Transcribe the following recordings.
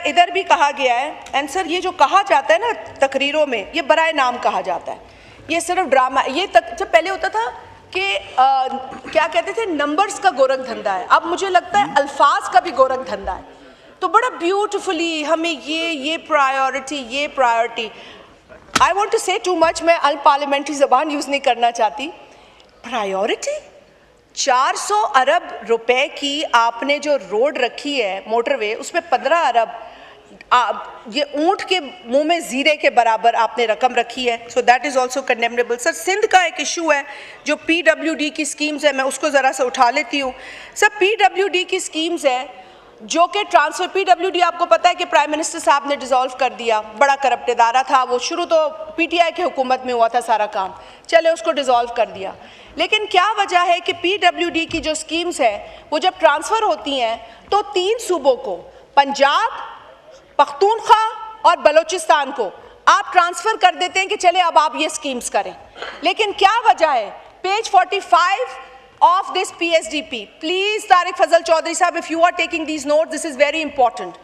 इधर भी कहा गया है, एंड सर ये जो कहा जाता है ना तकरीरों में, ये बराए नाम कहा जाता है, ये सिर्फ ड्रामा। ये जब पहले होता था कि क्या कहते थे, नंबर्स का गोरख धंधा है, अब मुझे लगता है अल्फाज का भी गोरख धंधा है। तो बड़ा ब्यूटिफुली हमें ये प्रायोरिटी, आई वॉन्ट टू से टू मच, मैं अनपार्लियामेंट्री जबान यूज़ नहीं करना चाहती। प्रायोरिटी 400 अरब रुपए की आपने जो रोड रखी है मोटरवे, उसमें 15 अरब ये ऊंट के मुंह में जीरे के बराबर आपने रकम रखी है। So that is also condemnable. Sir Sindh का एक इशू है जो PWD की स्कीम्स है, मैं उसको ज़रा सा उठा लेती हूँ। सर PWD की स्कीम्स है जो कि ट्रांसफ़र, PWD आपको पता है कि प्राइम मिनिस्टर साहब ने डिज़ोल्व कर दिया, बड़ा करप्ट इदारा था वो, शुरू तो PTI की हुकूमत में हुआ था सारा काम, चले उसको डिज़ोल्व कर दिया। लेकिन क्या वजह है कि PWD की जो स्कीम्स है वो जब ट्रांसफ़र होती हैं तो 3 सूबों को, पंजाब, पख्तूनख्वा और बलूचिस्तान को आप ट्रांसफ़र कर देते हैं कि चले अब आप ये स्कीम्स करें। लेकिन क्या वजह है? Page 45 of this PSDP, please Tariq Fazal Chaudhary साहब, if you are taking these notes, this is very important.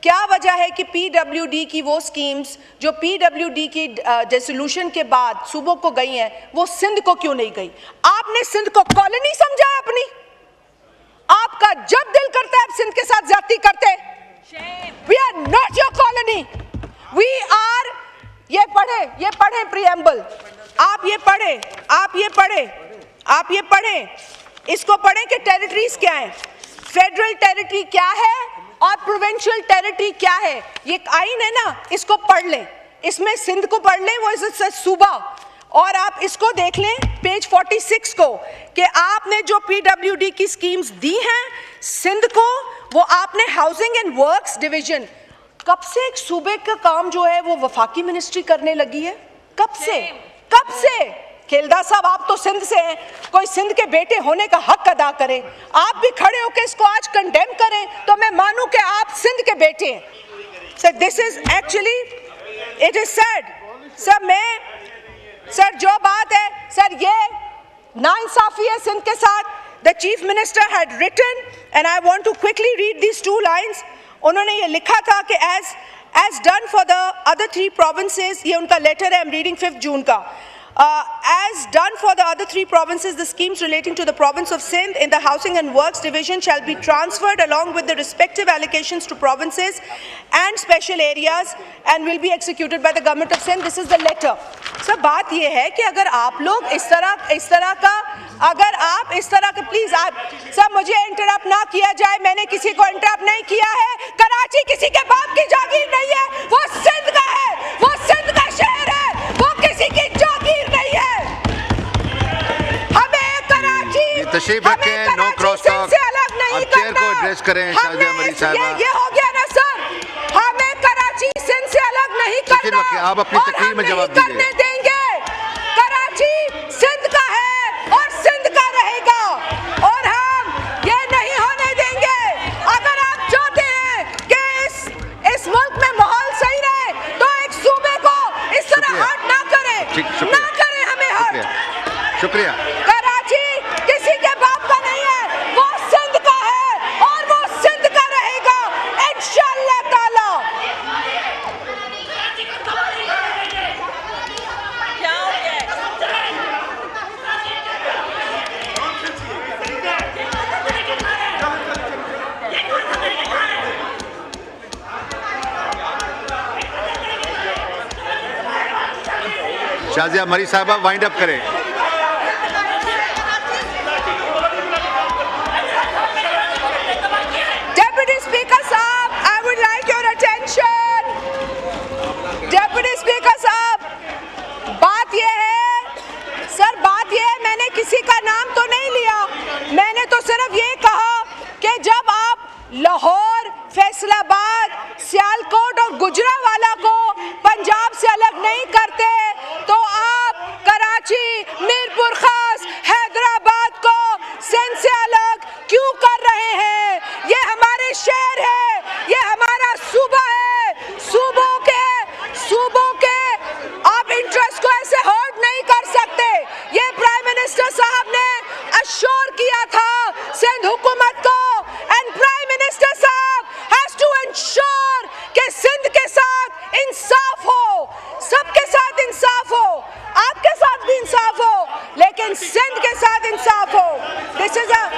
क्या वजह है कि PWD की वो स्कीम्स जो PWD की डिसोल्यूशन के बाद सूबों को गई हैं, वो सिंध को क्यों नहीं गई? आपने सिंध को कॉलोनी समझा है अपनी? आपका जब दिल करता है आप सिंध के साथ ज्यादती करते हैं। We are not your colony. We are, ये पढ़े प्रीएम्बल, आप ये पढ़ें, इसको पढ़ें कि टेरिटरीज क्या हैं, फेडरल टेरिटरी क्या है और प्रोविंशियल टेरिटरी क्या है। ये आइन है ना, इसको पढ़ लें, इसमें सिंध को पढ़ लें, वो इस सूबा, और आप इसको देख लें पेज 46 को कि आपने जो PWD की स्कीम्स दी हैं सिंध को, वो आपने हाउसिंग एंड वर्क्स डिवीजन, कब से एक सूबे का काम जो है वो वफाकी मिनिस्ट्री करने लगी है? कब से? खेलदा साहब आप तो सिंध से हैं, कोई सिंध के बेटे होने का हक अदा करे, आप भी खड़े होकर इसको आज कंडेम करें तो मैं मानूं कि आप सिंध के बेटे हैं। Sir this is actually, it is sad. Sir जो बात है सर, ये नाइंसाफी है सिंध के साथ। The chief minister had written, and I want to quickly read these 2 lines. उन्होंने ये लिखा था कि as done for the other 3 provinces, ये उनका लेटर है, आई एम रीडिंग 5 जून का। As done for the other 3 provinces, the schemes relating to the province of Sindh in the Housing and Works Division shall be transferred along with the respective allocations to provinces and special areas and will be executed by the government of Sindh. This is the letter. Sir बात ये है कि अगर आप लोग इस तरह का प्लीज आप सर, मुझे इंटरप्ट ना किया जाए, मैंने किसी को इंटरप्ट नहीं किया है। कराची किसी के बाप की जागीर नहीं है, वो सिंध का है, वो सिंध का शहर है, वो किसी की जागीर नहीं है। हमें कराची, तशरीफ रखें, नो क्रॉस टॉक, से अलग नहीं चेयर को एड्रेस करें। शाजिया मरी साहबा, ये हो गया ना सर, हमें कराची सिंध से अलग नहीं करना, आप अपनी तकरीर में जवाब दीजिए। देंगे। कराची सिंध का है और सिंध का रहेगा, और हम ये नहीं होने देंगे। अगर आप चाहते हैं कि इस मुल्क में माहौल सही रहे तो एक सूबे को इस तरह हर्ट ना करें, हमें हर्ट। शुक्रिया। कराची किसी के बाप का नहीं है, वो सिंध का है और वो सिंध का रहेगा इंशाअल्लाह ताला। शाजिया मरी साहबा वाइंड अप करें। डेप्यूटी स्पीकर साहब, I would like your attention. Deputy speaker साहब, बात यह है सर, मैंने किसी का नाम तो नहीं लिया, मैंने तो सिर्फ ये कहा कि जब आप लाहौर, फैसलाबाद, सियालकोट और गुजरांवाला को पंजाब से अलग नहीं करते तो आप कराची, मीरपुर खास, हैदराबाद को सिंध से अलग क्यों कर रहे हैं? ये हमारे शहर है, ये हमारा सूबा है। सूबों के आप इंटरेस्ट को ऐसे हर्ट नहीं कर सकते। ये प्राइम मिनिस्टर साहब ने अश्योर किया था सिंध हुकूमत को, एंड प्राइम मिनिस्टर साहब has to ensure this is a